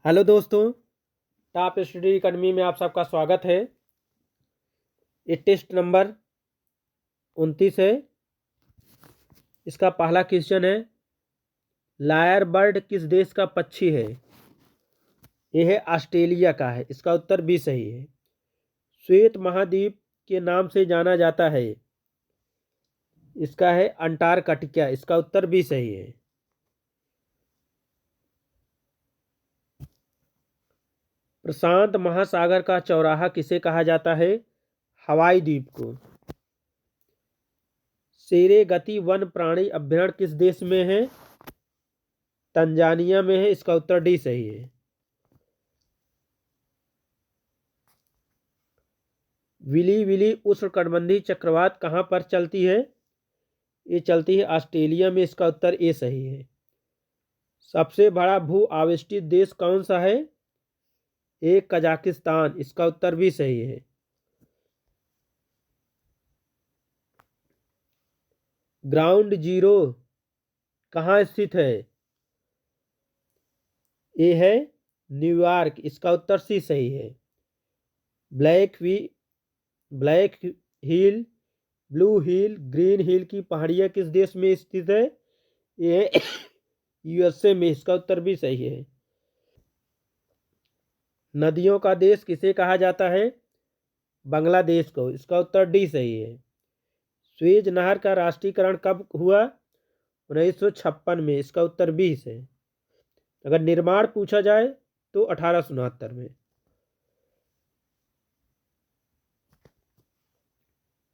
Hello दोस्तों, top study academy में आप सबका स्वागत है। ये टेस्ट नंबर 29 है। इसका पहला क्वेश्चन है, लायर बर्ड किस देश का पक्षी है? ये है ऑस्ट्रेलिया का है। इसका उत्तर भी सही है। श्वेत महाद्वीप के नाम से जाना जाता है। इसका है अंटार्कटिका। इसका उत्तर भी सही है। प्रशांत महासागर का चौराहा किसे कहा जाता है? हवाई द्वीप को। सेरेगती वन प्राणी अभ्यारण्य किस देश में है? तंजानिया में है। इसका उत्तर डी सही है। विली विली उष्णकटिबंधीय चक्रवात कहाँ पर चलती है? ये चलती है ऑस्ट्रेलिया में। इसका उत्तर ए सही है। सबसे बड़ा भू आविष्टित देश कौन सा है? ए कजाकिस्तान। इसका उत्तर भी सही है। ग्राउंड जीरो कहाँ स्थित है? ए है न्यूयॉर्क। इसका उत्तर सी सही है। ब्लैक हिल, ब्लू हिल, ग्रीन हिल की पहाड़ियाँ किस देश में स्थित है? ये यूएसए में। इसका उत्तर भी सही है। नदियों का देश किसे कहा जाता है? बांग्लादेश को। इसका उत्तर डी सही है। स्वेज नहर का राष्ट्रीयकरण कब हुआ? 1956 में। इसका उत्तर 20 है। अगर निर्माण पूछा जाए तो 1869 में।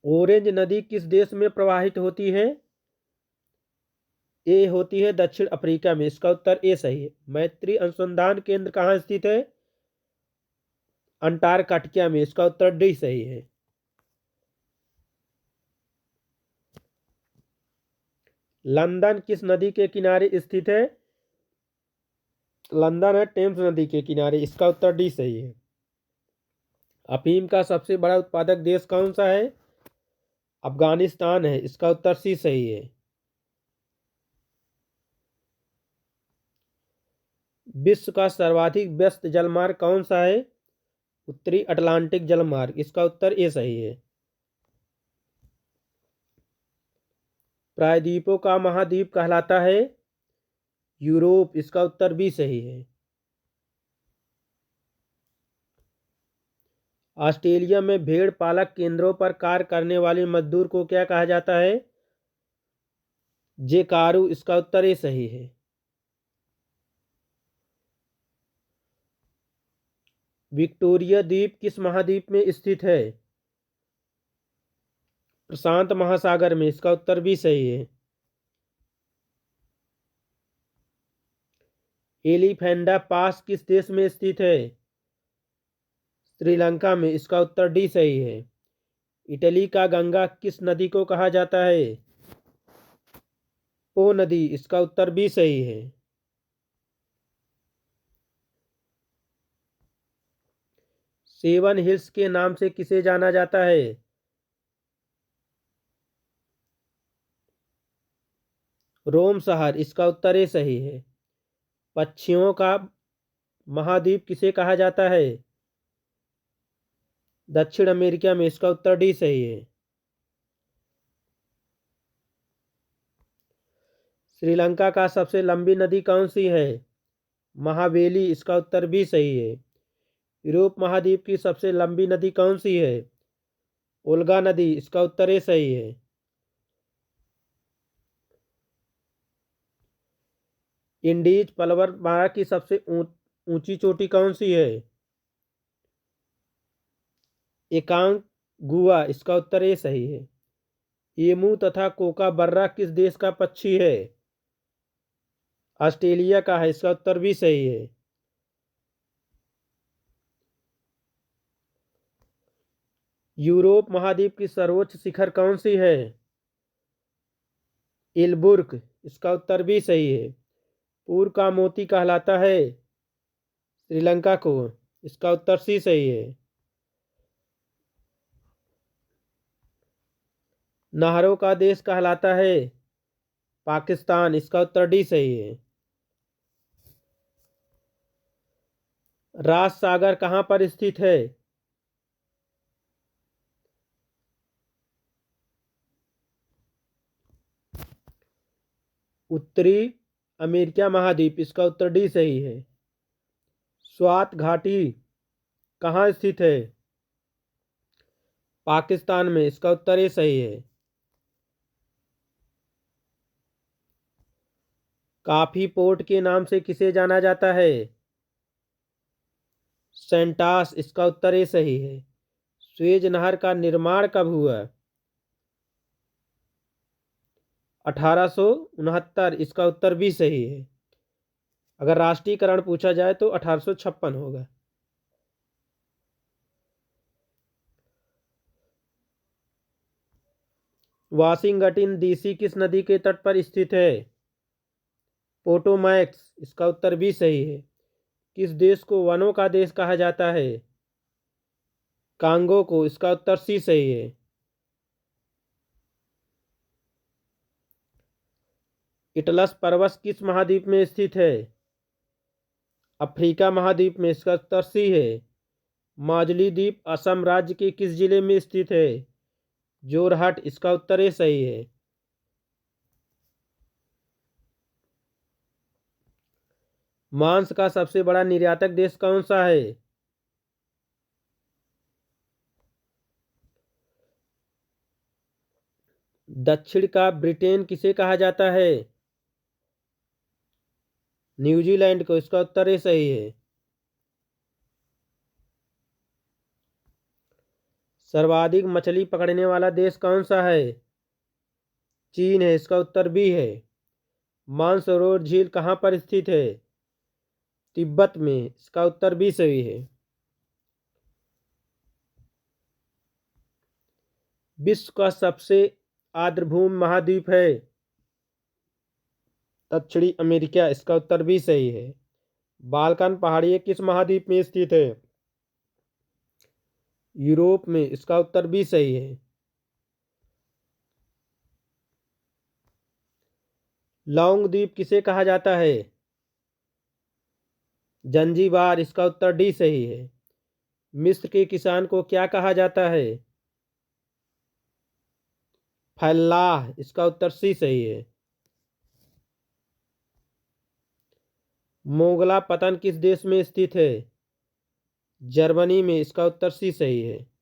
ऑरेंज नदी किस देश में प्रवाहित होती है? ए होती है दक्षिण अफ्रीका में। इसका उत्तर ए सही है। मैत्री अनुसंधान केंद्र कहाँ स्थित है? अंटार्कटिका में। इसका उत्तर डी सही है। लंदन किस नदी के किनारे स्थित है? लंदन है टेम्स नदी के किनारे। इसका उत्तर डी सही है। अफीम का सबसे बड़ा उत्पादक देश कौन सा है? अफगानिस्तान है। इसका उत्तर सी सही है। विश्व का सर्वाधिक व्यस्त जलमार्ग कौन सा है? उत्तरी अटलांटिक जलमार्ग। इसका उत्तर ए सही है। प्रायद्वीपों का महाद्वीप कहलाता है यूरोप। इसका उत्तर भी सही है। ऑस्ट्रेलिया में भेड़ पालक केंद्रों पर कार्य करने वाले मजदूर को क्या कहा जाता है? जेकारू। इसका उत्तर ए सही है। विक्टोरिया द्वीप किस महाद्वीप में स्थित है? प्रशांत महासागर में। इसका उत्तर भी सही है। एलिफेंडा पास किस देश में स्थित है? श्रीलंका में। इसका उत्तर डी सही है। इटली का गंगा किस नदी को कहा जाता है? पो नदी। इसका उत्तर भी सही है। सेवन हिल्स के नाम से किसे जाना जाता है? रोम शहर। इसका उत्तर ए सही है। पक्षियों का महाद्वीप किसे कहा जाता है? दक्षिण अमेरिका में। इसका उत्तर डी सही है। श्रीलंका का सबसे लंबी नदी कौन सी है? महावेली। इसका उत्तर भी सही है। यूरोप महाद्वीप की सबसे लंबी नदी कौन सी है? ओल्गा नदी। इसका उत्तर ए सही है। इंडीज पर्वतमाला की सबसे ऊंची चोटी कौन सी है? एकांक गुआ। इसका उत्तर ए सही है। एमू तथा कोका बर्रा किस देश का पक्षी है? ऑस्ट्रेलिया का है। इसका उत्तर भी सही है। यूरोप महाद्वीप की सर्वोच्च शिखर कौन सी है? इलबुर्ग। इसका उत्तर भी सही है। पूर्व का मोती कहलाता है श्रीलंका को। इसका उत्तर सी सही है। नहरों का देश कहलाता है पाकिस्तान। इसका उत्तर डी सही है। राज सागर कहाँ पर स्थित है? उत्तरी अमेरिका महाद्वीप, इसका उत्तर डी सही है। स्वात घाटी कहाँ स्थित है? पाकिस्तान में, इसका उत्तर ए सही है। काफी पोर्ट के नाम से किसे जाना जाता है? सेंटास, इसका उत्तर ए सही है। स्वेज नहर का निर्माण कब हुआ? 1869, इसका उत्तर भी सही है। अगर राष्ट्रीयकरण पूछा जाए तो 1856 होगा। वाशिंगटन डीसी किस नदी के तट पर स्थित है? पोटोमैक्स, इसका उत्तर भी सही है। किस देश को वनों का देश कहा जाता है? कांगो को, इसका उत्तर सी सही है। इटलस पर्वत किस महाद्वीप में स्थित है? अफ्रीका महाद्वीप में, इसका उत्तर सी है। माजुली द्वीप असम राज्य के किस जिले में स्थित है? जोरहट, इसका उत्तर ए सही है। मांस का सबसे बड़ा निर्यातक देश कौन सा है? दक्षिण का ब्रिटेन किसे कहा जाता है? न्यूजीलैंड को, इसका उत्तर ए सही है। सर्वाधिक मछली पकड़ने वाला देश कौन सा है? चीन है, इसका उत्तर भी है। मानसरोवर झील कहाँ पर स्थित है? तिब्बत में, इसका उत्तर भी सही है। विश्व का सबसे आर्द्रभूमि महाद्वीप है? दक्षिणी अमेरिका, इसका उत्तर भी सही है। बाल्कन पहाड़ी किस महाद्वीप में स्थित है? यूरोप में, इसका उत्तर भी सही है। लौंग द्वीप किसे कहा जाता है? जंजीबार, इसका उत्तर डी सही है। मिस्र के किसान को क्या कहा जाता है? फल्लाह, इसका उत्तर सी सही है। मोगला पतन किस देश में स्थित है? जर्मनी में, इसका उत्तर सी सही है।